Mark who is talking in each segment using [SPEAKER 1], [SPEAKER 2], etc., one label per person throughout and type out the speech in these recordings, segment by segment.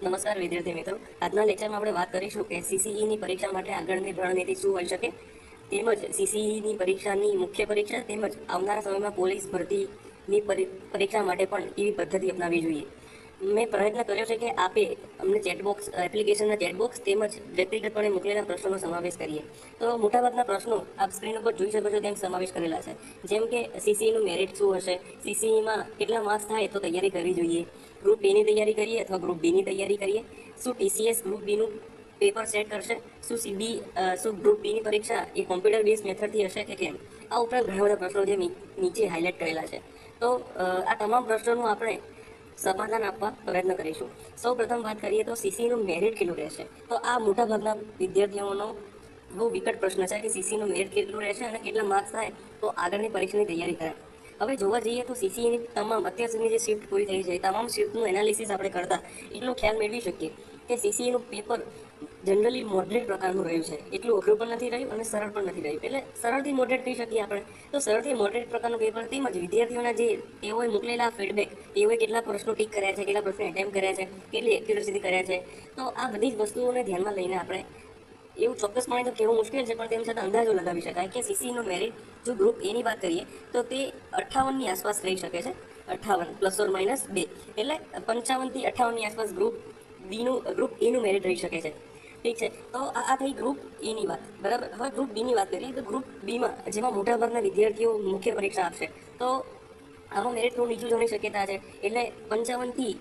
[SPEAKER 1] નમસ્કાર વિદ્યાર્થી મિત્રો, આજના લેક્ચરમાં આપણે વાત કરીશું કે સીસીઈની પરીક્ષા માટે આગળની રણનીતિ શું હોઈ શકે, તેમજ સીસીઈની પરીક્ષાની મુખ્ય પરીક્ષા તેમજ આવનારા સમયમાં પોલીસ ભરતીની પરીક્ષા માટે પણ એવી પદ્ધતિ અપનાવવી જોઈએ. મેં પ્રયત્ન કર્યો છે કે આપે અમને ચેટબોક્સ એપ્લિકેશનના ચેટબોક્સ તેમજ વ્યક્તિગતપણે મોકલેલા પ્રશ્નોનો સમાવેશ કરીએ. તો મોટાભાગના પ્રશ્નો આપ સ્ક્રીન ઉપર જોઈ શકો છો તેમ સમાવેશ કરેલા છે, જેમ કે સીસીઈનું મેરિટ શું હશે, સીસીઈમાં કેટલા માર્ક્સ થાય તો તૈયારી કરવી જોઈએ, ગ્રુપ એની તૈયારી કરીએ અથવા ગ્રુપ બીની તૈયારી કરીએ, શું ટીસીએસ ગ્રુપ બીનું પેપર સેટ કરશે, શું ગ્રુપ બીની પરીક્ષા એ કોમ્પ્યુટર બેઝ મેથડથી હશે કે કેમ. આ ઉપરાંત ઘણા બધા પ્રશ્નો જે નીચે હાઇલાઇટ કરેલા છે. તો આ તમામ પ્રશ્નોનું આપણે સમાધાન આપવા પ્રયત્ન કરીશું. સૌ પ્રથમ વાત કરીએ તો સીસીનું મેરિટ કેટલું રહેશે. તો આ મોટાભાગના વિદ્યાર્થીઓનો બહુ વિકટ પ્રશ્ન છે કે સીસીનું મેરિટ કેટલું રહેશે અને કેટલા માર્ક્સ થાય તો આગળની પરીક્ષાની તૈયારી કરાય. હવે જોવા જઈએ તો સીસીઈની તમામ અત્યાર સુધીની જે શિફ્ટ પૂરી થઈ છે તમામ શિફ્ટનું એનાલિસિસ આપણે કરતા એટલો ખ્યાલ મેળવી શકીએ કે સીસીઈનું પેપર જનરલી મોડરેટ પ્રકારનું રહ્યું છે. એટલું અઘરું પણ નથી રહ્યું અને સરળ પણ નથી રહ્યું, એટલે સરળથી મોડરેટ કહી શકીએ આપણે. તો સરળથી મોડરેટ પ્રકારનું પેપર તેમજ વિદ્યાર્થીઓના જે તેઓએ મોકલેલા ફીડબેક, તેઓએ કેટલા પ્રશ્નો ટીક કર્યા છે, કેટલા પ્રશ્નો એટેમ્પ કર્યા છે, કેટલી એક્યુરસીથી કર્યા છે, તો આ બધી જ વસ્તુઓને ધ્યાનમાં લઈને આપણે એવું ચોક્કસપણે તો કહેવું મુશ્કેલ છે, પણ તેમ છતાં અંદાજો લગાવી શકાય કે સીસીઈનું મેરિટ જો ગ્રુપ એની વાત કરીએ તો તે 58ની આસપાસ રહી શકે છે. 58 ± 2, એટલે 55 થી 58ની આસપાસ ગ્રુપ એનું મેરિટ રહી શકે છે. ઠીક છે, તો આ થઈ ગ્રુપ એની વાત, બરાબર. હવે ગ્રુપ બીની વાત કરીએ તો ગ્રુપ બીમાં જેમાં મોટાભાગના વિદ્યાર્થીઓ મુખ્ય પરીક્ષા આપશે તો આમાં મેરિટ થોડું નીચું જવાની શક્યતા છે, એટલે 55 થી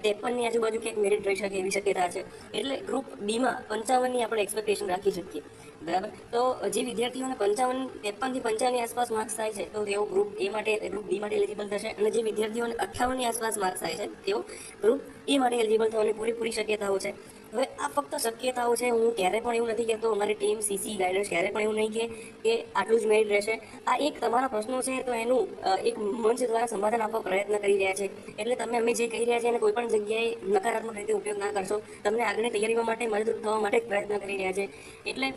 [SPEAKER 1] 53ની આજુબાજુ ક્યાંક મેરિટ રહી શકે એવી શક્યતા છે. એટલે ગ્રુપ બીમાં 55ની આપણે એક્સપેક્ટેશન રાખી શકીએ, બરાબર. તો જે વિદ્યાર્થીઓને 53 થી 55ની આસપાસ માર્ક્સ થાય છે તો તેઓ ગ્રુપ બી માટે એલિજિબલ થશે, અને જે વિદ્યાર્થીઓને 58ની આસપાસ માર્ક્સ થાય છે તેઓ ગ્રુપ એ માટે એલિજિબલ થવાની પૂરી શક્યતાઓ છે. હવે આ ફક્ત શક્યતાઓ છે, હું ક્યારે પણ એવું નથી કહેતો, અમારી ટીમ સીસી ગાઈડન્સ ક્યારે પણ એવું નહીં કે આટલું જ મેરિટ રહેશે. આ એક તમારા પ્રશ્નો છે તો એનું એક મંચ દ્વારા સમાધાન આપવા પ્રયત્ન કરી રહ્યા છે, એટલે તમે અમે જે કહી રહ્યા છીએ એને કોઈ પણ જગ્યાએ નકારાત્મક રીતે ઉપયોગ ના કરશો. તમને આગળની તૈયારીઓ માટે મદદરૂપ થવા માટે પ્રયત્ન કરી રહ્યા છે. એટલે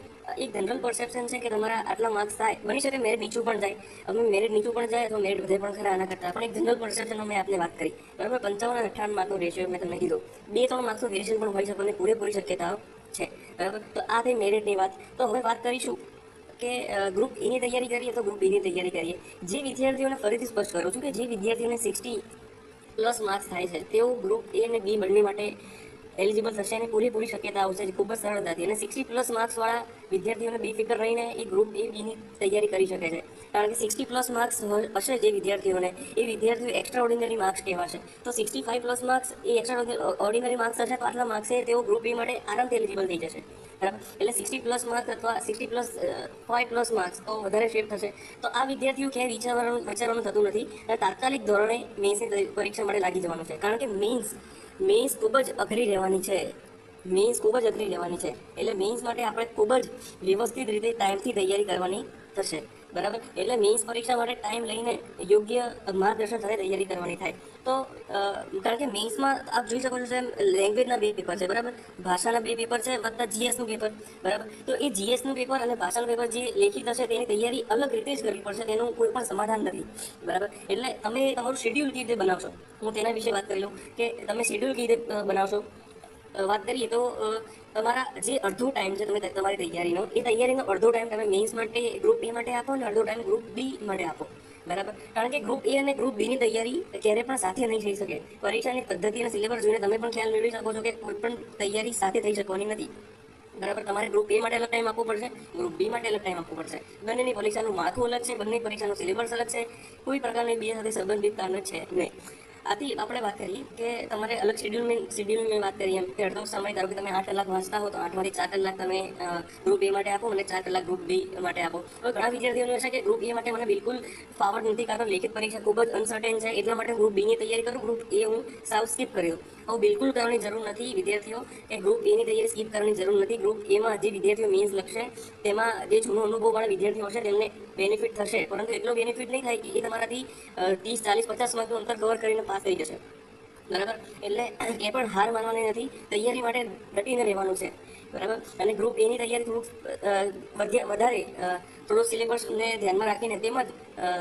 [SPEAKER 1] એક જનરલ પરસેપ્શન છે કે તમારા આટલા માર્ક્સ થાય, બની શકે મેરિટ નીચું પણ જાય, અમે મેરિટ નીચું પણ જાય તો મેરિટ વધે પણ ખરા આના કરતાં, પણ એક જનરલ પરસેપ્શનનો મેં આપને વાત કરી, બરાબર. 55 અને 58 માર્કનો રેશિયો મેં તમને કીધો, 2-3 માર્ક્સનું વેરિએશન પણ હોઈ શકે અને પૂરેપૂરી શક્યતાઓ છે, બરાબર. તો આ થઈ મેરિટની વાત. તો હવે વાત કરીશું કે ગ્રુપ એની તૈયારી કરીએ તો ગ્રુપ બીની તૈયારી કરીએ. જે વિદ્યાર્થીઓને ફરીથી સ્પષ્ટ કરું છું કે જે વિદ્યાર્થીઓને 60+ માર્ક્સ થાય છે તેઓ ગ્રુપ એ અને બી બંને માટે એલિજિબલ થશે અને પૂરેપૂરી શક્યતાઓ છે ખૂબ જ સરળતાથી. અને 60+ માર્ક્સવાળા વિદ્યાર્થીઓને બેફિકર રહીને એ ગ્રુપ એ બીની તૈયારી કરી શકે છે, કારણ કે 60+ માર્ક્સ હશે જે વિદ્યાર્થીઓને, એ વિદ્યાર્થીઓ એક્સ્ટ્રા ઓર્ડિનરી માર્ક્સ કહેવાશે. તો 65+ માર્ક્સ એ એક્સ્ટ્રા ઓર્ડિનરી માર્ક્સ હશે તો આટલા માર્ક્સે તેઓ ગ્રુપ બી માટે આરામથી એલિજિબલ થઈ જશે, બરાબર. એટલે 60+ માર્ક્સ અથવા 65+ માર્ક્સ તો વધારે શેપ થશે. તો આ વિદ્યાર્થીઓ ક્યાંય વિચારવાનું થતું નથી અને તાત્કાલિક ધોરણે મેન્સની પરીક્ષા માટે લાગી જવાનું છે, કારણ કે મેન્સ ખૂબ જ અઘરી રહેવાની છે. એટલે મેન્સ માટે આપણે ખૂબ જ વ્યવસ્થિત રીતે ટાઈમથી તૈયારી કરવાની થશે, બરાબર. એટલે મેન્સ પરીક્ષા માટે ટાઈમ લઈને યોગ્ય માર્ગદર્શન સાથે તૈયારી કરવાની થાય. તો કારણ કે મેન્સમાં આપ જોઈ શકો છો એમ લેંગ્વેજના 2 પેપર છે, બરાબર. ભાષાના 2 પેપર છે વત્તા જીએસનું પેપર, બરાબર. તો એ જીએસનું પેપર અને ભાષાનું પેપર જે લેખિત હશે તેની તૈયારી અલગ રીતે જ કરવી પડશે, તેનું કોઈ પણ સમાધાન નથી, બરાબર. એટલે તમે તમારું શેડ્યુલ કેવી રીતે બનાવશો, હું તેના વિશે વાત કરી લઉં કે તમે શેડ્યુલ કેવી રીતે બનાવશો. વાત કરીએ તો તમારા જે અડધો ટાઈમ છે તમે તમારી તૈયારીનો અડધો ટાઈમ તમે મેન્સ માટે ગ્રુપ એ માટે આપો અને અડધો ટાઈમ ગ્રુપ બી માટે આપો, બરાબર. કારણ કે ગ્રુપ એ અને ગ્રુપ બીની તૈયારી ક્યારે પણ સાથે નહીં થઈ શકે. પરીક્ષાની પદ્ધતિ અને સિલેબસ જોઈને તમે પણ ખ્યાલ મેળવી શકો છો કે કોઈ પણ તૈયારી સાથે થઈ શકવાની નથી, બરાબર. તમારે ગ્રુપ એ માટે અલગ ટાઈમ આપવો પડશે, ગ્રુપ બી માટે અલગ ટાઈમ આપવો પડશે. બંનેની પરીક્ષાનું માળખું અલગ છે, બંને પરીક્ષાનું સિલેબસ અલગ છે, કોઈ પ્રકારની બે સાથે સંબંધિતતા છે નહીં. આથી આપણે વાત કરીએ કે તમારે અલગ શેડ્યુલની વાત કરીએ એમ કે અડધો સમય ધારો કે તમે 8 કલાક વાંચતા હો તો 8માંથી 4 કલાક તમે ગ્રુપ એ માટે આપો અને 4 કલાક ગ્રુપ બી માટે આપો. હવે ઘણા વિદ્યાર્થીઓને હશે કે ગ્રુપ એ માટે મને બિલકુલ ફાવર નથી, કારણ કે લેખિત પરીક્ષા ખૂબ જ અનસર્ટેન છે, એટલા માટે ગ્રુપ બીની તૈયારી કરું, ગ્રુપ એ હું સાવ સ્કીપ કરી દઉં. આવું બિલકુલ કરવાની જરૂર નથી વિદ્યાર્થીઓ, કે ગ્રુપ એની તૈયારી સ્કીપ કરવાની જરૂર નથી. ગ્રુપ એમાં જે વિદ્યાર્થીઓ મેન્સ લખશે તેમાં જે જૂનો અનુભવવાળા વિદ્યાર્થીઓ હશે તેમને બેનિફિટ થશે, પરંતુ એટલો બેનિફિટ નહીં થાય કે એ તમારાથી 30, 40, 50 માર્કનું અંતર કવર કરીને પાસ થઈ જશે, બરાબર. એટલે એ પણ હાર માનવાની નથી, તૈયારી માટે ડટીને રહેવાનું છે. બરાબર. અને ગ્રુપ એની તૈયારી વધારે થોડું સિલેબસને ધ્યાનમાં રાખીને તેમજ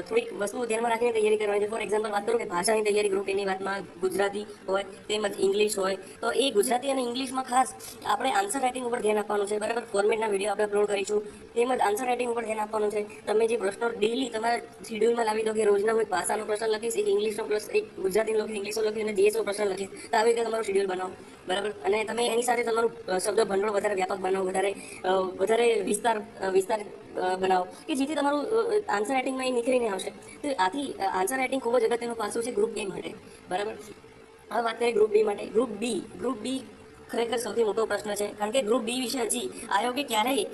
[SPEAKER 1] થોડીક વસ્તુઓ ધ્યાનમાં રાખીને તૈયારી કરવાની છે. ફોર એક્ઝામ્પલ વાત કરું કે ભાષાની તૈયારી ગ્રુપ એની વાતમાં ગુજરાતી હોય તેમજ ઇંગ્લિશ હોય, તો એ ગુજરાતી અને ઇંગ્લિશમાં ખાસ આપણે આન્સર રાઇટિંગ ઉપર ધ્યાન આપવાનું છે. બરાબર. ફોર્મેટના વિડીયો આપણે અપલોડ કરીશું, તેમજ આન્સર રાઇટિંગ ઉપર ધ્યાન આપવાનું છે. તમે જે પ્રશ્નો ડેલી તમારા શેડ્યુલમાં લાવી દો કે રોજના હું એક ભાષાનો પ્રશ્ન લખીશ, એક ઇંગ્લિશનો પ્રશ્ન, એક ગુજરાતીનો લખીશ, ઇંગ્લિશનો લખીશ અને જીએસનો પ્રશ્ન લખીશ, તો આવી રીતે તમારું શેડ્યુલ બનાવો. બરાબર. અને તમે એની સાથે તમારું શબ્દ ભંડોળ વધારે વ્યાપક બનાવો, વધારે વિસ્તાર બનાવો કે જેથી તમારું આન્સર રાઇટિંગમાં એ નીકળીને આવશે. તો આથી આન્સર રાઇટિંગ ખૂબ જ અગત્યનું પાસું છે ગ્રુપ એ માટે. બરાબર. હવે વાત કરીએ ગ્રુપ બી માટે. ગ્રુપ બી ખરેખર સૌથી મોટો પ્રશ્ન છે, કારણ કે ગ્રુપ બી વિશે હજી આયોગે ક્યારેય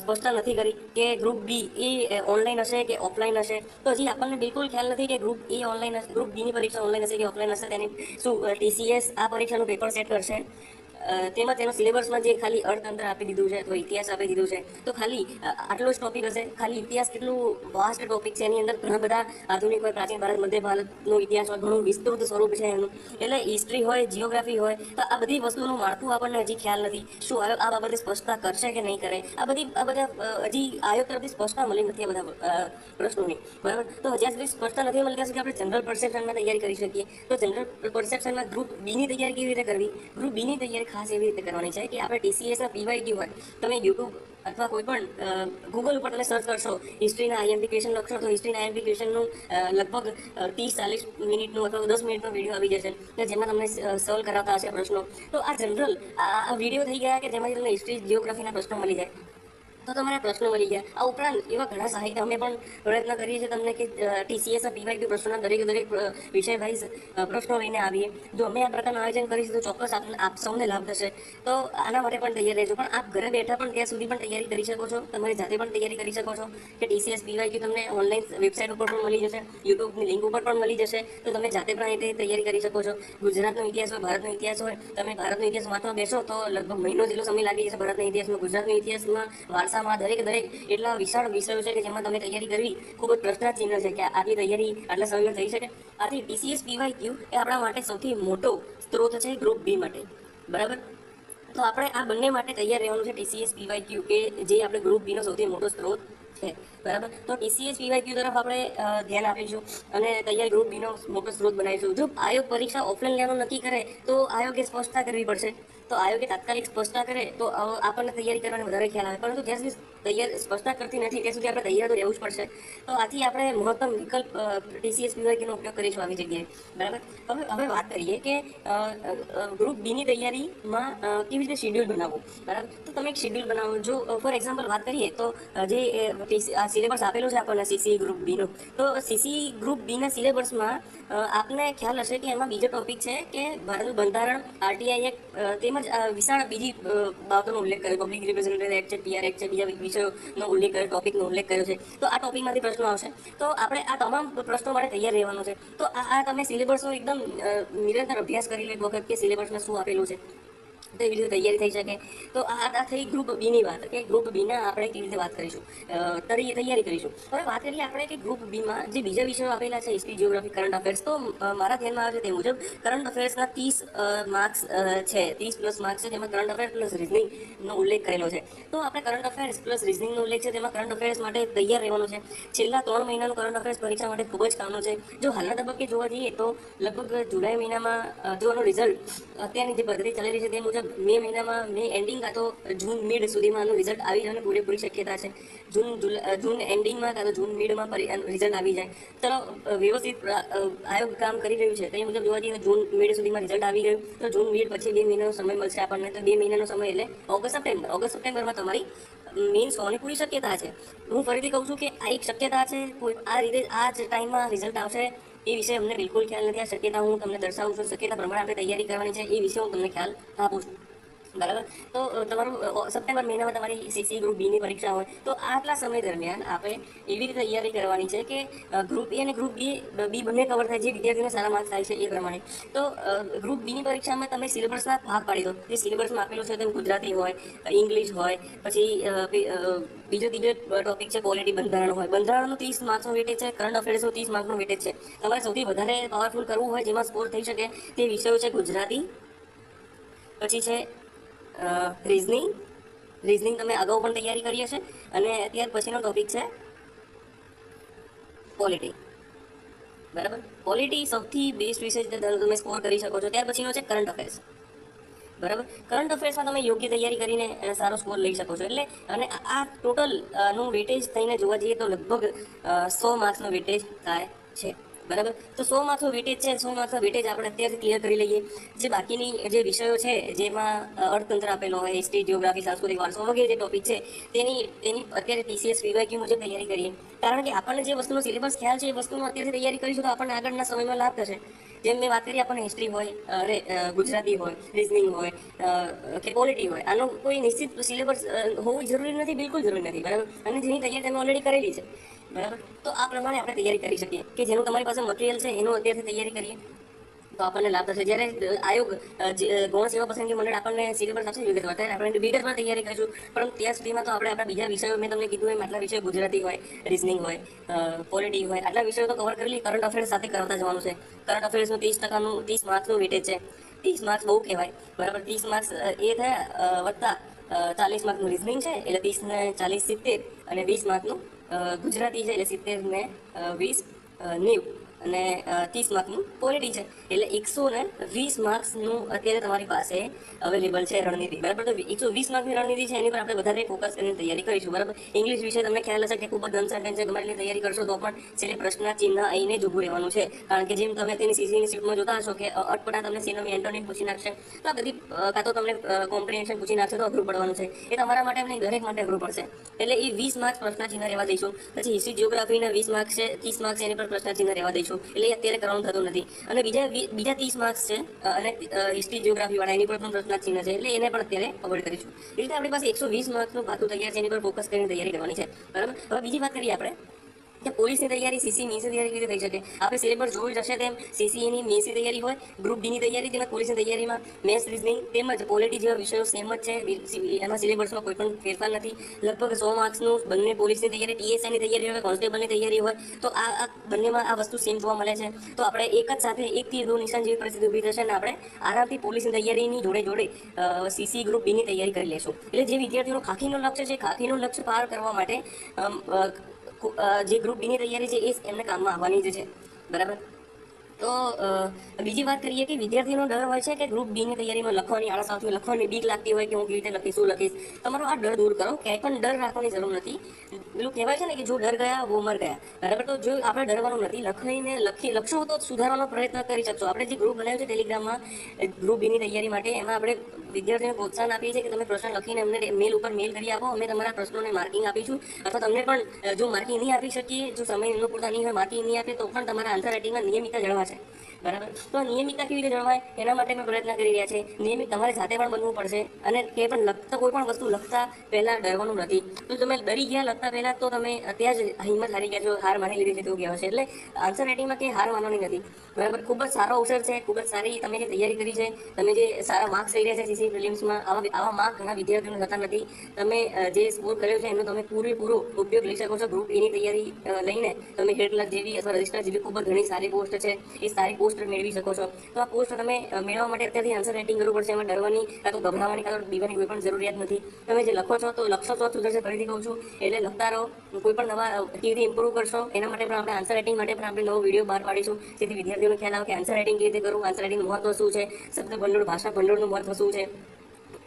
[SPEAKER 1] સ્પષ્ટતા નથી કરી કે ગ્રુપ બી એ ઓનલાઈન હશે કે ઓફલાઈન હશે. તો હજી આપણને બિલકુલ ખ્યાલ નથી કે ગ્રુપ એ ઓનલાઈન હશે, ગ્રુપ બીની પરીક્ષા ઓનલાઈન હશે કે ઓફલાઈન હશે. તેની શું ટીસીએસ આ પરીક્ષાનું પેપર સેટ કરશે, તેમાં તેનો સિલેબસમાં જે ખાલી અર્થતંત્ર આપી દીધું છે અથવા ઇતિહાસ આપી દીધું છે, તો ખાલી આટલો જ ટોપિક હશે. ખાલી ઇતિહાસ કેટલું વાસ્ટ ટોપિક છે, એની અંદર ઘણા બધા આધુનિક હોય, પ્રાચીન ભારત, મધ્ય ભારતનો ઇતિહાસ હોય, ઘણું વિસ્તૃત સ્વરૂપ છે એનું. એટલે હિસ્ટ્રી હોય, જીઓગ્રાફી હોય, તો આ બધી વસ્તુનું માળખું આપણને હજી ખ્યાલ નથી. શું આયોગ આ બાબતે સ્પષ્ટતા કરશે કે નહીં કરે, આ બધા હજી આયોગ તરફથી સ્પષ્ટતા મળી નથી આ બધા પ્રશ્નોની. બરાબર. તો જ્યાં સુધી સ્પષ્ટતા નથી મળી ત્યાં સુધી આપણે જનરલ પરસેપ્શનમાં તૈયારી કરી શકીએ. તો જનરલ પરસેપ્શનમાં ગ્રુપ બીની તૈયારી કેવી રીતે કરવી? ગ્રુપ બીની તૈયારી ખાસ એવી રીતે કરવાની છે કે આપણે ટીસીએસના પીવાયક્યુ હોય, તમે યુટ્યુબ અથવા કોઈ પણ ગૂગલ ઉપર તમે સર્ચ કરશો, હિસ્ટ્રીના આઈએમપી ક્વેશ્ચન લખશો, તો હિસ્ટ્રીના આઈએમપી ક્વેશ્ચનનું લગભગ 30-40 મિનિટનું અથવા 10 મિનિટનો વિડીયો આવી જશે કે જેમાં તમને સોલ્વ કરાવતા હશે પ્રશ્નો. તો આ જનરલ આ વિડીયો થઈ ગયા કે જેમાંથી તમને હિસ્ટ્રી, જીઓગ્રાફીના પ્રશ્નો મળી જાય, તો તમારા પ્રશ્નો મળી ગયા. આ ઉપરાંત એવા ઘણા સાહિત્ય અમે પણ પ્રયત્ન કરીએ છીએ તમને કે ટીસીએસના પીવાયક્યુ પ્રશ્નોના દરેક વિષય વાઇઝ પ્રશ્નો લઈને આવીએ. જો અમે આ પ્રકારનું આયોજન કરીશું તો ચોક્કસ આપ સૌને લાભ થશે. તો આના માટે પણ તૈયાર રહેજો. પણ આપ ઘરે બેઠા પણ ત્યાં સુધી પણ તૈયારી કરી શકો છો, તમારી જાતે પણ તૈયારી કરી શકો છો કે ટીસીએસ પીવાયક્યુ તમને ઓનલાઈન વેબસાઇટ ઉપર પણ મળી જશે, યુટ્યુબની લિંક ઉપર પણ મળી જશે. તો તમે જાતે પણ એ તૈયારી કરી શકો છો. ગુજરાતનો ઇતિહાસ હોય, ભારતનો ઇતિહાસ હોય, તમે ભારતનો ઇતિહાસ વાંચવા બેસો તો લગભગ મહિનો જેટલો સમય લાગી જશે ભારતના ઇતિહાસમાં. ગુજરાતના ઇતિહાસમાં, વારસામાં દરેક એટલા વિશાળ વિષયો છે કે જેમાં તમે તૈયારી કરવી ખૂબ જ પ્રશ્નાર્થ ચિહ્ન છે કે આટલી તૈયારી આટલા સમયમાં થઈ શકે. આથી ટીસીએસ પીવાયક્યુ એ આપણા માટે સૌથી મોટો સ્ત્રોત છે ગ્રુપ બી માટે. બરાબર. તો આપણે આ બંને માટે તૈયાર રહેવાનું છે. ટીસીએસ પીવાયક્યુ કે જે આપણે ગ્રુપ બીનો સૌથી મોટો સ્ત્રોત છે. બરાબર. તો ટીસીએસ પીવાયક્યુ તરફ આપણે ધ્યાન આપીશું અને તૈયારી ગ્રુપ બીનો મોટો સ્ત્રોત બનાવીશું. જો આયોગ પરીક્ષા ઓફલાઈન લેવાનું નક્કી કરે તો આયોગે સ્પષ્ટતા કરવી પડશે. તો આયોગે તાત્કાલિક સ્પષ્ટતા કરે તો આપણને તૈયારી કરવાની વધારે ખ્યાલ આવે. પરંતુ જ્યાં સુધી સ્પષ્ટતા કરતી નથી ત્યાં સુધી આપણે તૈયાર તો રહેવું જ પડશે. તો આથી આપણે મહત્તમ વિકલ્પ ટીસીએસ પીવાયક્યુનો ઉપયોગ કરીશું આવી જગ્યાએ. બરાબર. હવે વાત કરીએ કે ગ્રુપ બીની તૈયારીમાં કેવી રીતે શેડ્યુલ બનાવવું. બરાબર. તો તમે એક શેડ્યુલ બનાવો. જો ફોર એક્ઝામ્પલ વાત કરીએ તો જે સિલેબસ આપેલું છે આપણને સીસી ગ્રુપ બીનું, તો સીસી ગ્રુપ બીના સિલેબસમાં આપને ખ્યાલ હશે કે એમાં બીજો ટોપિક છે કે ભારતનું બંધારણ, આરટીઆઈ એક્ટ, તેમજ વિશાળ બીજી બાબતોનો ઉલ્લેખ કર્યો, પબ્લિક રિપ્રેઝેન્ટેટિવ એક્ટ છે, પીઆર એક્ટ છે, બીજા વિષયોનો ઉલ્લેખ કર્યો, ટોપિકનો ઉલ્લેખ કર્યો છે. તો આ ટોપિકમાંથી પ્રશ્નો આવશે. તો આપણે આ તમામ પ્રશ્નો માટે તૈયાર રહેવાનું છે. તો આ તમે સિલેબસનો એકદમ નિરંતર અભ્યાસ કરી લો એક વખત કે સિલેબસમાં શું આપેલું છે, તો એવી રીતે તૈયારી થઈ શકે. તો આ થઈ ગ્રુપ બીની વાત કે ગ્રુપ બીના આપણે કેવી રીતે વાત કરીશું, તૈયારી કરીશું. હવે વાત કરીએ આપણે કે ગ્રુપ બીમાં જે બીજા વિષયો આપેલા છે, હિસ્ટ્રી, જીઓગ્રાફી, કરંટ અફેર્સ, તો મારા ધ્યાનમાં આવે છે તે મુજબ કરંટ અફેર્સના 30 માર્ક્સ છે, 30+ માર્ક્સ છે, જેમાં કરંટ અફેર્સ પ્લસ રિઝનિંગનો ઉલ્લેખ કરેલો છે. તો આપણે કરંટ અફેર્સ પ્લસ રિઝનિંગનો ઉલ્લેખ છે તેમાં કરંટ અફેર્સ માટે તૈયાર રહેવાનું છે. છેલ્લા 3 મહિનાનું કરંટ અફેર્સ પરીક્ષા માટે ખૂબ જ કામનું છે. જો હાલના તબક્કે જોવા જઈએ તો લગભગ જુલાઈ મહિનામાં જો આનું રિઝલ્ટ અત્યારની જે પદ્ધતિ ચાલી રહી છે તે મુજબ મે એન્ડિંગ કાં તો જૂન મિડ સુધીમાં આનું રિઝલ્ટ આવી જવાની પૂરેપૂરી શક્યતા છે. જૂન એન્ડિંગમાં કાં તો જૂન મિડમાં રિઝલ્ટ આવી જાય. ચલો વ્યવસ્થિત આયોગ કામ કરી રહ્યું છે તે મુજબ જોવા જઈએ તો જૂન મિડ સુધીમાં રિઝલ્ટ આવી ગયું. તો જૂન મિડ પછી 2 મહિનાનો સમય મળશે આપણને. તો 2 મહિનાનો સમય એટલે ઓગસ્ટ સપ્ટેમ્બરમાં તમારી મેઇન્સ હોવાની પૂરી શક્યતા છે. હું ફરીથી કહું છું કે આ એક શક્યતા છે. આ રીતે આ જ ટાઈમમાં રિઝલ્ટ આવશે એ વિશે અમને બિલકુલ ખ્યાલ નથી. આ શક્યતા હું તમને દર્શાવું છું. શક્યતા પ્રમાણે આપણે તૈયારી કરવાની છે એ વિશે હું તમને ખ્યાલ આપું છું. બરાબર. તો તમારું સપ્ટેમ્બર મહિનામાં તમારી સીસી ગ્રુપ બીની પરીક્ષા હોય તો આટલા સમય દરમિયાન આપણે એવી રીતે તૈયારી કરવાની છે કે ગ્રુપ એ અને ગ્રુપ બી બંને કવર થાય, જે વિદ્યાર્થીઓને સારા માર્ક્સ થાય છે એ પ્રમાણે. તો ગ્રુપ બીની પરીક્ષામાં તમે સિલેબસના ભાગ પાડી દો. જે સિલેબસમાં આપેલું છે તેમ ગુજરાતી હોય, ઇંગ્લિશ હોય, પછી ત્રીજો ટોપિક છે પોલિટી, બંધારણ હોય. બંધારણનું 30 માર્ક્સનો વેટેજ છે, કરંટ અફેર્સનું 30 માર્ક્સનો વેટેજ છે. તમારે સૌથી વધારે પાવરફુલ કરવું હોય, જેમાં સ્કોર થઈ શકે તે વિષયો છે ગુજરાતી, પછી છે રિઝનિંગ, રિઝનિંગ તમે અગાઉ પણ તૈયારી કરી હશે, અને ત્યાર પછીનો ટોપિક છે પોલિટી. બરાબર, પોલિટી સૌથી બેસ્ટ વિષય છે, તમે સ્કોર કરી શકો છો. ત્યાર પછીનો છે કરંટ અફેર્સ. બરાબર, કરંટ અફેર્સમાં તમે યોગ્ય તૈયારી કરીને સારો સ્કોર લઈ શકો છો. એટલે અને આ ટોટલ નું વેટેજ થઈને જોવા જઈએ તો લગભગ 100 માર્ક્સનો વેટેજ થાય છે. બરાબર, તો 100 માર્ક્સનો વેટેજ છે. 100 માર્ક્સનો વેટેજ આપણે અત્યારથી ક્લિયર કરી લઈએ. જે બાકીની જે વિષયો છે, જેમાં અર્થતંત્ર આપેલો હોય, હિસ્ટ્રી, જિયોગ્રાફી, સાંસ્કૃતિક વારસો વગેરે જે ટોપિક છે, તેની અત્યારે TCS પીવાયક્યુ મુજબ તૈયારી કરીએ. કારણ કે આપણને જે વસ્તુનો સિલેબસ ખ્યાલ છે, એ વસ્તુનો અત્યારથી તૈયારી કરીશું તો આપણને આગળના સમયમાં લાભ થશે. જેમ મેં વાત કરી, આપણને હિસ્ટ્રી હોય, ગુજરાતી હોય, રિઝનિંગ હોય કે પોલિટી હોય, આનો કોઈ નિશ્ચિત સિલેબસ હોવું જરૂરી નથી, બિલકુલ જરૂરી નથી. બરાબર, અને જેની તૈયારી તમે ઓલરેડી કરેલી છે. બરાબર, તો આ પ્રમાણે આપણે તૈયારી કરી શકીએ કે જેનું તમારી પાસે મટીરિયલ છે એનું અત્યારથી તૈયારી કરીએ તો આપણને લાભ થશે. જ્યારે આયોગ ગૌણ સેવા પસંદગી મંડળ આપણને સિલેબસ આપશે વિગતવાર, ત્યારે આપણે વિગતવાર તૈયારી કરીશું. પરંતુ ત્યાં સુધીમાં તો આપણે આપણા બીજા વિષયો, મેં તમને કીધું એમ, આટલા વિષયો ગુજરાતી હોય, રિઝનિંગ હોય, પોલિટી હોય, આટલા વિષયો તો કવર કરી. કરંટ અફેર્સ સાથે કરતા જવાનું છે. કરંટ અફેર્સનું 30%, 30 માર્ક્સનું વેટેજ છે. 30 માર્ક્સ બહુ કહેવાય. બરાબર, 30 માર્ક્સ એ થયા વત્તા 40 માર્કનું રિઝનિંગ છે, એટલે 30 ને 40 70, અને 20 માર્કનું ગુજરાતી છે, એટલે 70 ને 20 90, અને 30 માર્કનું પોલિટી છે, એટલે 120 માર્ક્સનું અત્યારે તમારી પાસે અવેલેબલ છે રણનીતિ. બરાબર, તો 120 માર્કની રણનીતિ છે, એની પર આપણે વધારે ફોકસ કરીને તૈયારી કરીશું. બરાબર, ઇંગ્લિશ વિશે તમને ખ્યાલ હશે કે ખૂબ જ અનસર્ટેન છે. ગમે એટલી તૈયારી કરશો તો પણ છેલ્લે પ્રશ્ન ચિહ્ન આવીને જ ઊભું રહેવાનું છે. કારણ કે જેમ તમે તેની સીસીની સીટમાં જોતા હશો કે અટપટા તમને સિનોમી એન્ટોનિમ પૂછી નાખશે, તો આ બધી કાં તો તમને કોમ્પ્રિહેન્શન પૂછી નાખશે તો અઘરું પડવાનું છે. એ તમારા માટે નહીં, દરેક માટે અઘરું પડશે. એટલે એ 20 માર્ક્સ પ્રશ્ન ચિહ્ન રહેવા દઈશું. પછી હિસ્ટ્રી, જિયોગ્રાફીના 20 માર્ક્સ છે, 30 માર્ક્સ એની પર પ્રશ્ન ચિહ્ન રહેવા દઈશું. એટલે અત્યારે કરવાનું થતું નથી. અને બીજા 30 માર્ક્સ છે, અને હિસ્ટ્રી, જિયોગ્રાફી વાળા એની પર પણ પ્રશ્ન ચિહ્ન છે, એટલે એને પણ અત્યારે અવોઇડ કરીશું. એ રીતે આપણી પાસે 120 માર્ક્સનું પાતું તૈયાર છે, એની પર ફોકસ કરીને તૈયારી કરવાની છે. બરાબર, હવે બીજી વાત કરીએ આપણે કે પોલીસની તૈયારી, સીસી મેન્સની તૈયારી કેવી રીતે થઈ શકે. આપણે સિલેબસ જોઈ જશે તેમ સીસીની મેન્સની તૈયારી હોય, ગ્રુપ ડીની તૈયારી, તેમજ પોલીસની તૈયારીમાં મેથ્સ, રિઝનિંગ તેમજ પોલિટી જેવા વિષયો સેમ જ છે. એમાં સિલેબસમાં કોઈ પણ ફેરફાર નથી. લગભગ 100 માર્ક્સનું બંને પોલીસની તૈયારી, TSIની તૈયારી હોય, કોન્સ્ટેબલની તૈયારી હોય, તો આ બંનેમાં આ વસ્તુ સેમ જોવા મળે છે. તો આપણે એક જ સાથે એક તીર દો નિશાન જેવી પરિસ્થિતિ ઊભી થશે, અને આપણે આરામથી પોલીસની તૈયારીની જોડે સીસી ગ્રુપ ડીની તૈયારી કરી લેશું. એટલે જે વિદ્યાર્થીઓનું ખાખીનું લક્ષ્ય છે, ખાખીનું લક્ષ્ય પાર કરવા માટે જે ગ્રુપ ડીની તૈયારી છે એ એમને કામમાં આવવાની જ છે. બરાબર, તો બીજી વાત કરીએ કે વિદ્યાર્થીનો ડર હોય છે કે ગ્રુપ બીની તૈયારીમાં લખવાની આળસ આવતી હોય, લખવાની બીક લાગતી હોય કે હું કેવી રીતે લખીશ, શું લખીશ. તમારો આ ડર દૂર કરો. ક્યાંય પણ ડર રાખવાની જરૂર નથી. પેલું કહેવાય છે ને કે જો ડર ગયા વો મર ગયા. બરાબર, તો જો આપણે ડરવાનું નથી. લખશો તો સુધારવાનો પ્રયત્ન કરી શકશો. આપણે જે ગ્રુપ બનાવ્યું છે ટેલિગ્રામમાં ગ્રુપ બીની તૈયારી માટે, એમાં આપણે વિદ્યાર્થીઓને પ્રોત્સાહન આપીએ છીએ કે તમે પ્રશ્ન લખીને અમને મેલ ઉપર મેલ કરી આપો. અમે તમારા પ્રશ્નોને માર્કિંગ આપીશું. અથવા તમને પણ જો માર્કિંગ નહીં આપી શકીએ, જો સમય એમનો પૂરતા નહીં હોય, માર્કિંગ નહીં આપે, તો પણ તમારા આન્સર રાઇટિંગમાં નિયમિતતા જળવાશે. બરાબર, તો નિયમિતતા કેવી રીતે જળવાય એના માટે અમે પ્રયત્ન કરી રહ્યા છીએ. નિયમિત તમારે જાતે પણ બનવું પડશે. અને કે પણ લખતા, કોઈ પણ વસ્તુ લખતા પહેલા ડરવાનું નથી. તો તમે ડરી ગયા લખતા પહેલા, તો તમે ત્યાં જ હિંમત હારી ગયા છો, હાર માની લીધી છે તેવું કહેવાય છે. એટલે આન્સર રાઇટિંગમાં કંઈ હાર માનવાની નથી. બરાબર, ખૂબ જ સારો અવસર છે. ખૂબ જ સારી તમે જે તૈયારી કરી છે, તમે જે સારા માર્ક્સ લઈ રહ્યા છે સીસી પ્રિલિમ્સમાં, આવા માર્ક ઘણા વિદ્યાર્થીઓને થતા નથી. તમે જે સ્કોર કર્યો છે એનો તમે પૂરેપૂરો ઉપયોગ લઈ શકો છો. ગ્રુપ એની તૈયારી લઈને તમે હેડ ક્લાર્ક જેવી અથવા રજિસ્ટ્રાર જેવી ખૂબ જ ઘણી સારી પોસ્ટ છે, એ સારી પોસ્ટ મેળવી શકો છો. તો આ પોસ્ટ તમે મેળવવા માટે અત્યારથી આન્સર રાઇટિંગ કરવું પડશે. એમાં ડરવાની, કાં તો ગભરાવાની, કાં તો બીવાની કોઈ પણ જરૂરિયાત નથી. તમે જે લખો છો તો લખશો તો સુધરશે. ફરીથી કહું છું, એટલે લખતા રહો. કોઈ પણ નવા કેવી ઇમ્પ્રૂવ કરશો એના માટે પણ આપણે આન્સર રાઇટિંગ માટે પણ આપણે નવો વિડીયો બહાર પાડીશું, જેથી વિદ્યાર્થીઓને ખ્યાલ આવે કે આન્સર રાઇટિંગ કેવી રીતે કરવું, આન્સર રાઇટિંગનું મહત્વ શું છે, શબ્દ ભંડોળ, ભાષા ભંડોળનું મહત્વ શું છે,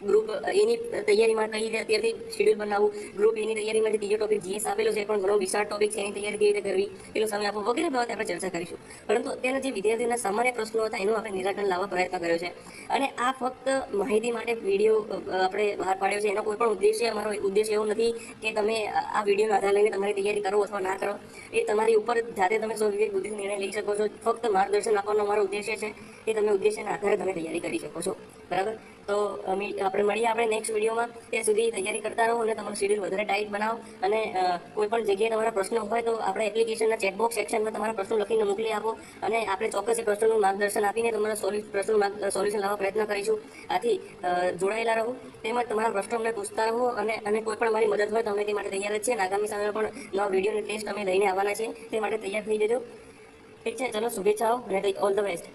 [SPEAKER 1] ગ્રુપ એની તૈયારીમાં કઈ રીતે અત્યારથી શેડ્યુલ બનાવવું, ગ્રુપ એની તૈયારીમાં જે ત્રીજો ટોપિક જીએસ આપેલો છે, પણ ઘણો વિશાળ ટોપિક છે, એની તૈયારી કેવી રીતે કરવી, એનો સમય આપવો વગેરે બાબતે આપણે ચર્ચા કરીશું. પરંતુ અત્યારના જે વિદ્યાર્થીઓના સામાન્ય પ્રશ્નો હતા એનું આપણે નિરાકરણ લાવવા પ્રયત્ન કર્યો છે. અને આ ફક્ત માહિતી માટે વિડીયો આપણે બહાર પાડ્યો છે. એનો કોઈ પણ ઉદ્દેશ્ય, અમારો ઉદ્દેશ્ય એવો નથી કે તમે આ વિડીયોનો આધાર લઈને તમારી તૈયારી કરો અથવા ના કરો. એ તમારી ઉપર જાતે તમે સ્વવિવેક બુદ્ધિથી નિર્ણય લઈ શકો છો. ફક્ત માર્ગદર્શન આપવાનો અમારો ઉદ્દેશ્ય છે. એ તમે ઉદ્દેશ્યના આધારે તમે તૈયારી કરી શકો છો. બરાબર, તો આપણે મળીએ આપણે નેક્સ્ટ વિડીયોમાં. ત્યાં સુધી તૈયારી કરતા રહો અને તમારું શેડ્યુલ વધારે ટાઈટ બનાવો. અને કોઈ પણ જગ્યાએ તમારા પ્રશ્નો હોય તો આપણે એપ્લિકેશનના ચેટબોક્સ સેક્શનમાં તમારા પ્રશ્નો લખીને મોકલી આપો, અને આપણે ચોક્કસ એ પ્રશ્નોનું માર્ગદર્શન આપીને તમારા પ્રશ્નોનું સોલ્યુશન લાવવા પ્રયત્ન કરીશું. આથી જોડાયેલા રહો, તેમજ તમારા પ્રશ્નો અમને પૂછતા રહો. અને કોઈ પણ મારી મદદ હોય તો અમે તે માટે તૈયાર જ છીએ. આગામી સમયમાં પણ નવા વિડીયોની ટેસ્ટ અમે લઈને આવવાના છીએ, તે માટે તૈયાર થઈ જજો. ઠીક છે, ચલો, શુભેચ્છાઓ અને ઓલ ધ બેસ્ટ.